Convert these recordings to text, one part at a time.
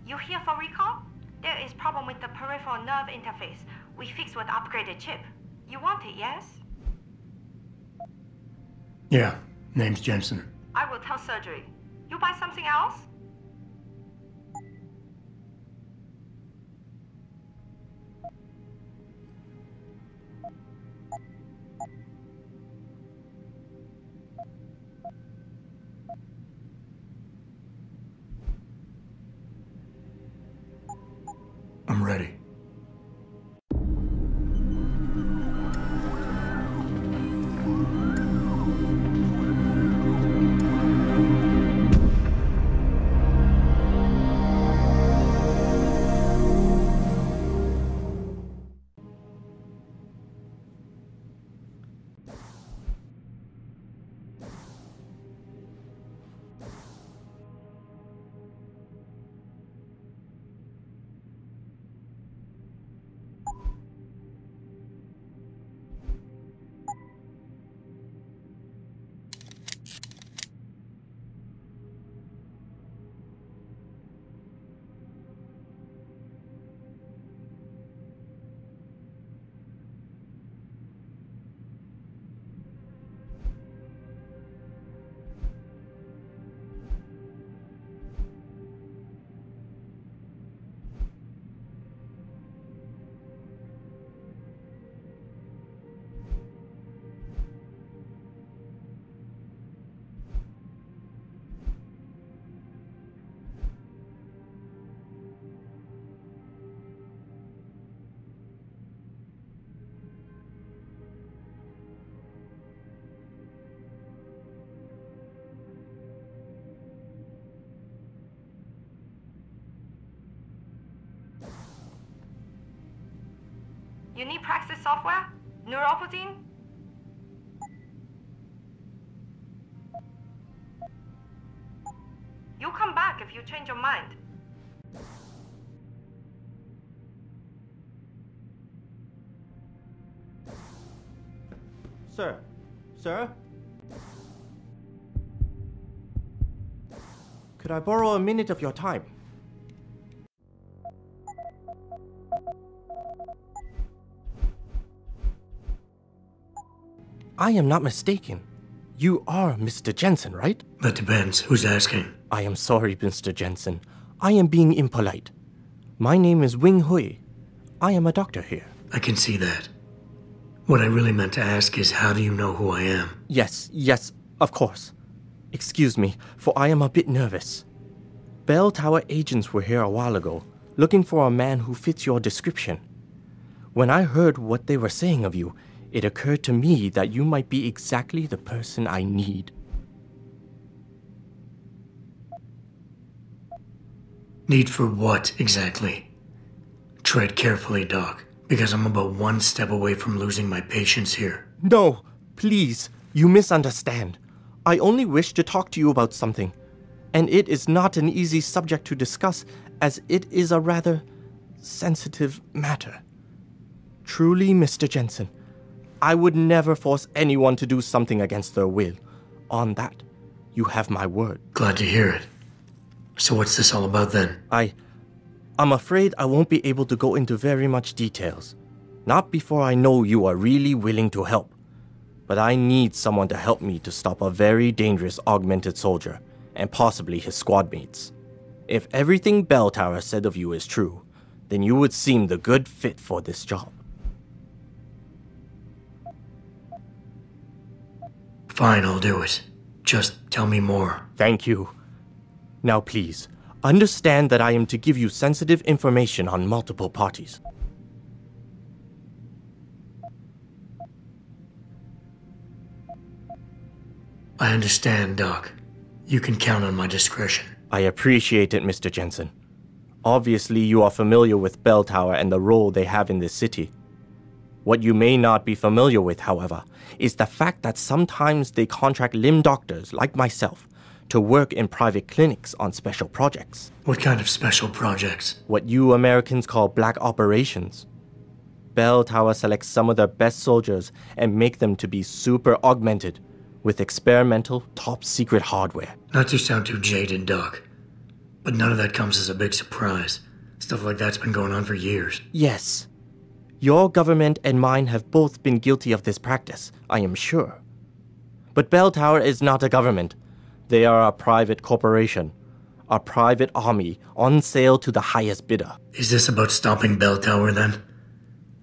You here for recall? There is problem with the peripheral nerve interface. We fixed with upgraded chip. You want it, yes? Yeah, name's Jensen. I will tell surgery. You buy something else? I'm ready. You need Praxis software? Neuropozyne? You come back if you change your mind. Sir? Sir? Could I borrow a minute of your time? I am not mistaken. You are Mr. Jensen, right? That depends. Who's asking? I am sorry, Mr. Jensen. I am being impolite. My name is Wing Hui. I am a doctor here. I can see that. What I really meant to ask is, how do you know who I am? Yes, of course. Excuse me, for I am a bit nervous. Bell Tower agents were here a while ago, looking for a man who fits your description. When I heard what they were saying of you, it occurred to me that you might be exactly the person I need. Need for what, exactly? Tread carefully, Doc, because I'm about one step away from losing my patience here. No, please, you misunderstand. I only wish to talk to you about something, and it is not an easy subject to discuss, as it is a rather sensitive matter. Truly, Mr. Jensen, I would never force anyone to do something against their will. On that, you have my word. Glad to hear it. So what's this all about then? I'm afraid I won't be able to go into very much details. Not before I know you are really willing to help. But I need someone to help me to stop a very dangerous augmented soldier, and possibly his squad mates. If everything Bell Tower said of you is true, then you would seem the good fit for this job. Fine, I'll do it. Just tell me more. Thank you. Now please, understand that I am to give you sensitive information on multiple parties. I understand, Doc. You can count on my discretion. I appreciate it, Mr. Jensen. Obviously, you are familiar with Bell Tower and the role they have in this city. What you may not be familiar with, however, is the fact that sometimes they contract limb doctors like myself to work in private clinics on special projects. What kind of special projects? What you Americans call black operations. Bell Tower selects some of their best soldiers and make them to be super augmented with experimental, top-secret hardware. Not to sound too jaded, Doc, But none of that comes as a big surprise. Stuff like that's been going on for years. Yes. Your government and mine have both been guilty of this practice, I am sure. But Bell Tower is not a government. They are a private corporation. A private army on sale to the highest bidder. Is this about stopping Bell Tower then?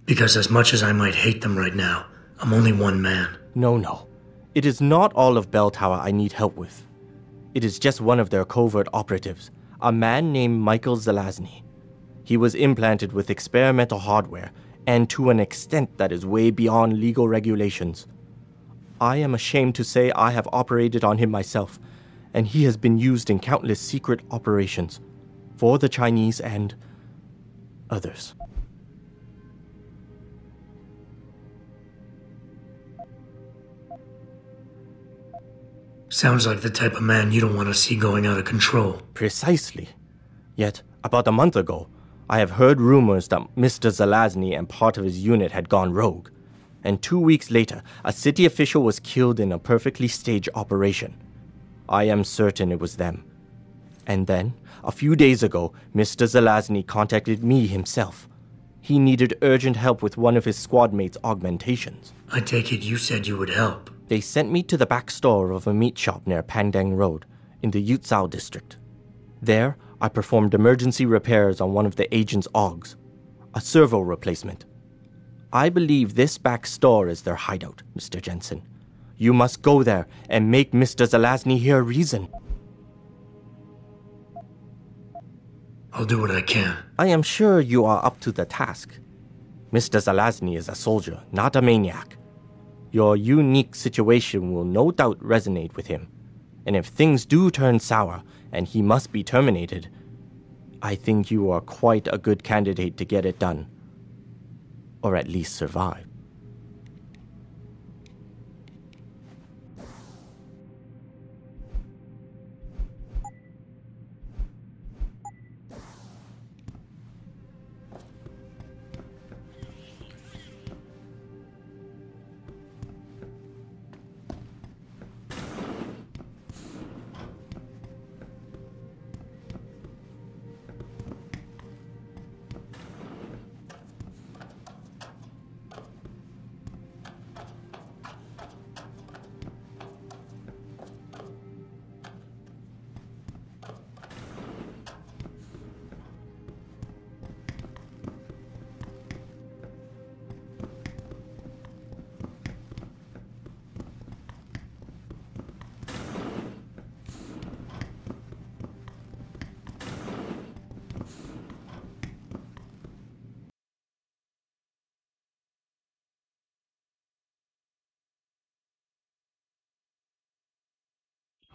Because as much as I might hate them right now, I'm only one man. No. It is not all of Bell Tower I need help with. It is just one of their covert operatives, a man named Michael Zelazny. He was implanted with experimental hardware, and to an extent that is way beyond legal regulations. I am ashamed to say I have operated on him myself, and he has been used in countless secret operations for the Chinese and others. Sounds like the type of man you don't want to see going out of control. Precisely. Yet, about a month ago, I have heard rumors that Mr. Zelazny and part of his unit had gone rogue. And 2 weeks later, a city official was killed in a perfectly staged operation. I am certain it was them. And then, a few days ago, Mr. Zelazny contacted me himself. He needed urgent help with one of his squad mates' augmentations. I take it you said you would help. They sent me to the back store of a meat shop near Pandang Road, in the Yutzao district. There, I performed emergency repairs on one of the agent's AUGs, a servo replacement. I believe this back store is their hideout, Mr. Jensen. You must go there and make Mr. Zelazny hear reason. I'll do what I can. I am sure you are up to the task. Mr. Zelazny is a soldier, not a maniac. Your unique situation will no doubt resonate with him. And if things do turn sour and he must be terminated, I think you are quite a good candidate to get it done. Or at least survive.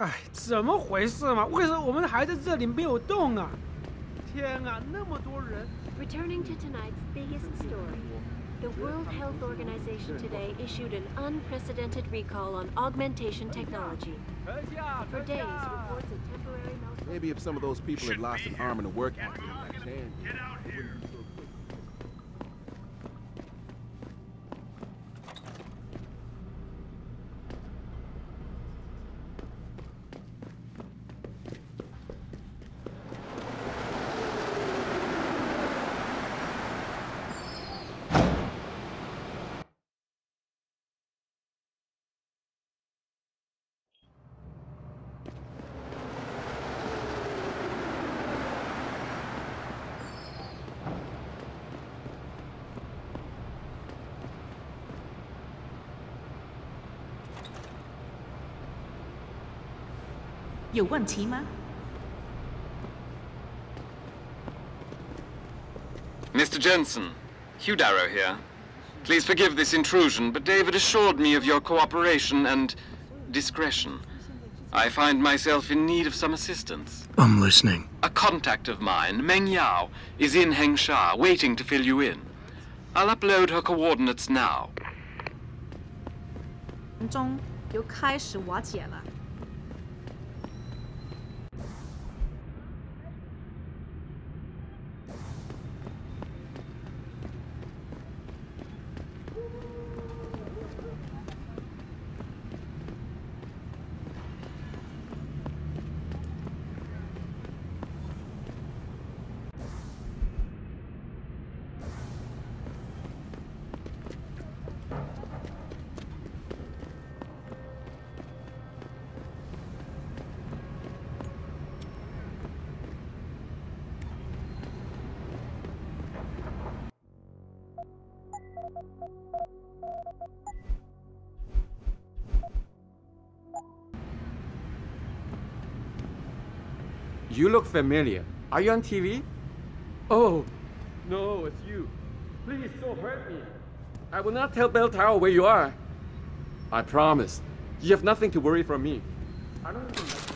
哎，怎么回事嘛？为什么我们还在这里没有动啊？天啊，那么多人！ Returning to tonight's biggest story, the World Health Organization today issued an unprecedented recall on augmentation technology. For days, reports of temporary malfunction. Maybe if some of those people had lost an arm in a work accident like Chan. Get out here! Mr. Jensen, Hugh Darrow here. Please forgive this intrusion, but David assured me of your cooperation and discretion. I find myself in need of some assistance. I'm listening. A contact of mine, Meng Yao, is in Hengsha, waiting to fill you in. I'll upload her coordinates now. 中又开始瓦解了。You look familiar. Are you on TV? Oh, no, it's you. Please don't hurt me. I will not tell Bell Tower where you are. I promise. You have nothing to worry from me. I don't even...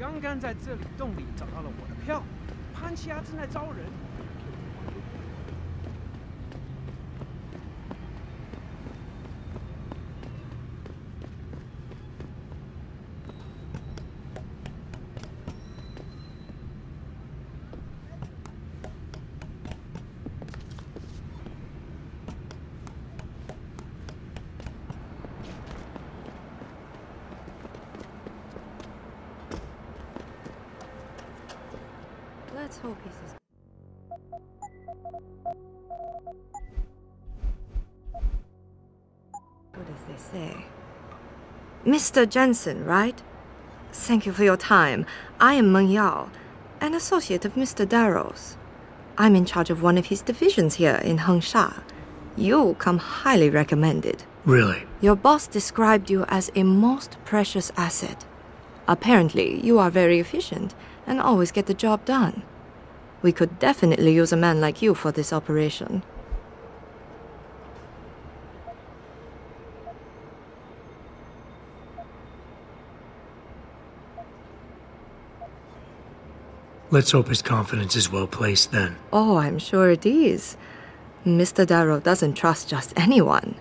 刚刚在这里洞里找到了我的票，潘奇亚正在招人。 Let's hope he's as... good as they say. Mr. Jensen, right? Thank you for your time. I am Meng Yao, an associate of Mr. Darrow's. I'm in charge of one of his divisions here in Hengsha. You come highly recommended. Really? Your boss described you as a most precious asset. Apparently, you are very efficient and always get the job done. We could definitely use a man like you for this operation. Let's hope his confidence is well placed then. Oh, I'm sure it is. Mr. Darrow doesn't trust just anyone.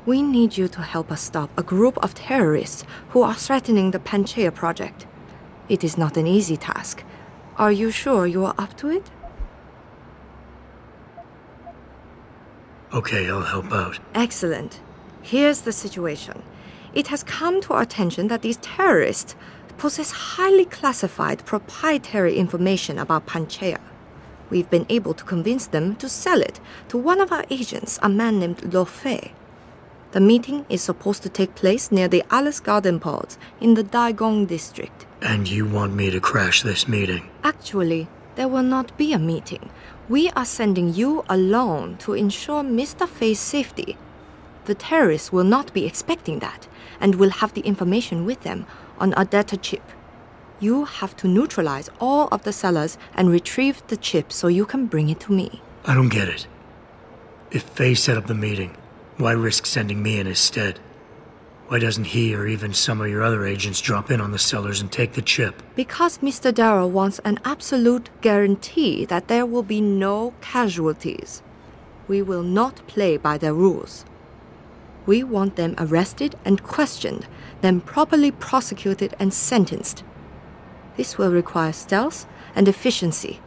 We need you to help us stop a group of terrorists who are threatening the Panchaea project. It is not an easy task. Are you sure you are up to it? Okay, I'll help out. Excellent. Here's the situation. It has come to our attention that these terrorists possess highly classified proprietary information about Panchaea. We've been able to convince them to sell it to one of our agents, a man named Lo Fei. The meeting is supposed to take place near the Alice Garden pods in the Daigong district. And you want me to crash this meeting? Actually, there will not be a meeting. We are sending you alone to ensure Mr. Fei's safety. The terrorists will not be expecting that, and will have the information with them on a data chip. You have to neutralize all of the sellers and retrieve the chip so you can bring it to me. I don't get it. If Fei set up the meeting, why risk sending me in his stead? Why doesn't he or even some of your other agents drop in on the sellers and take the chip? Because Mr. Darrow wants an absolute guarantee that there will be no casualties. We will not play by their rules. We want them arrested and questioned, then properly prosecuted and sentenced. This will require stealth and efficiency.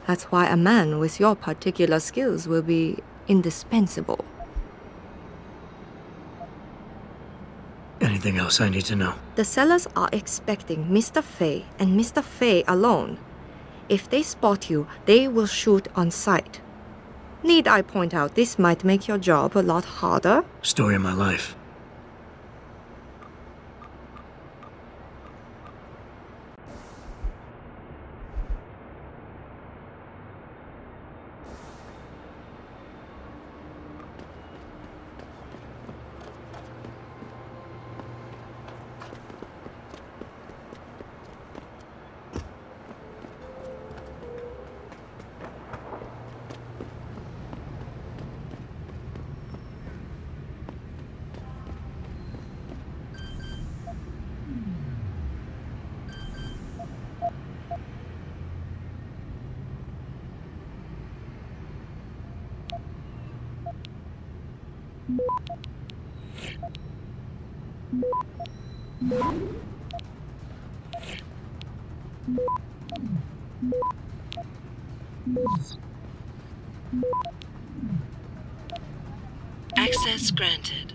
That's why a man with your particular skills will be indispensable. Anything else I need to know? The sellers are expecting Mr. Fei and Mr. Fei alone. If they spot you, they will shoot on sight. Need I point out this might make your job a lot harder? Story of my life. Access granted.